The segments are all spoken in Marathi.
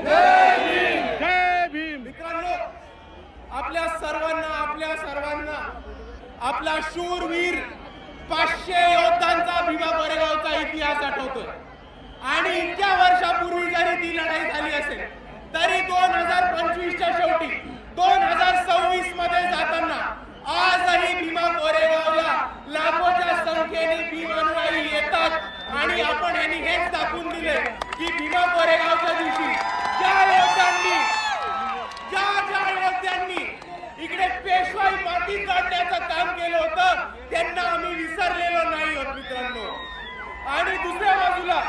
जय भीम. मित्रांनो, आपल्या सर्वांना आपला शूरवीर 500 योद्धांचा भीमा कोरेगावचा इतिहास आठवतोय. आणि इतक्या वर्षापूर्वी जरी ती लढाई झाली असेल तरी 2025च्या शेवटी 2026 मध्ये जाताना आजही भीमा कोरेगावला लाखोच्या संख्येने भीम अनुयायी येतात. आणि आपण यांनी हेच दाखवून दिले की भीमा कोरेगावच्या दिवशी ज्या योद्ध्यांनी इकडे पेशवाई माती काढण्याचं काम केलं होतं त्यांना आम्ही विसरलेलो नाही आहोत मित्रांनो. आणि दुसऱ्या बाजूला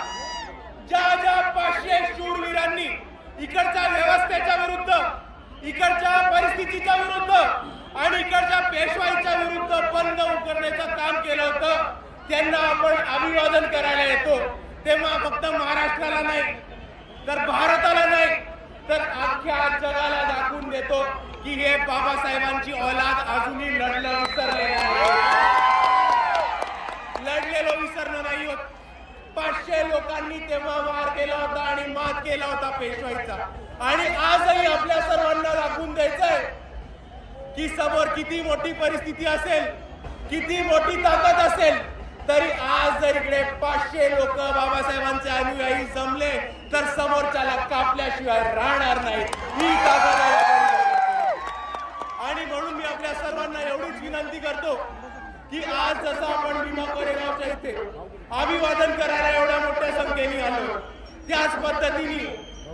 ज्या 500 शूरवीरांनी इकडच्या व्यवस्थेच्या विरुद्ध, इकडच्या परिस्थितीच्या विरुद्ध आणि इकडच्या पेशवाईच्या विरुद्ध बंद उकरण्याचं काम केलं होतं त्यांना आपण अभिवादन करायला येतो. तेव्हा फक्त महाराष्ट्राला नाही तर भारताला नाही तर अख्ख्या जगाला दाखवून देतो की हे बाबासाहेबांची औलाद अजूनही लढलेलो विसरलो नाही होत. 500 लोकांनी तेव्हा वार केला होता आणि मात केला होता पेशवाईचा. आणि आजही आपल्या सर्वांना दाखवून द्यायचंय की समोर किती मोठी परिस्थिती असेल, किती मोठी ताकद असेल, तरी आज जर इकडे 500 लोक बाबासाहेबांचे अनुयायी जमले तर समोरच्याला कापल्याशिवाय राहणार नाही. ही ताकद आहे. आणि म्हणून मी आपल्या सर्वांना एवढीच विनंती करतो की आज जसं आपण भीमा कोरेगावच्या इथे अभिवादन करायला एवढ्या मोठ्या संख्येने आलो, त्याच पद्धतीने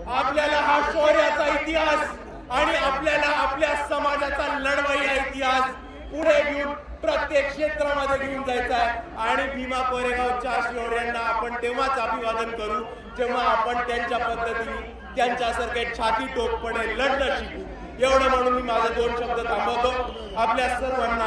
आपल्याला हा शौर्याचा इतिहास आणि आपल्याला आपल्या समाजाचा लढवय्या इतिहास पुढे घेऊन प्रत्येक क्षेत्रामध्ये घेऊन जायचा आहे. आणि भीमा कोरेगावच्या शौर्यांना आपण तेव्हाच अभिवादन करू जेव्हा आपण त्यांच्या पद्धतीने त्यांच्यासारखे छाती टोकपणे लढणं शिकू. एवढं म्हणून मी माझे 2 शब्द थांबवतो. आपल्या सर्वांना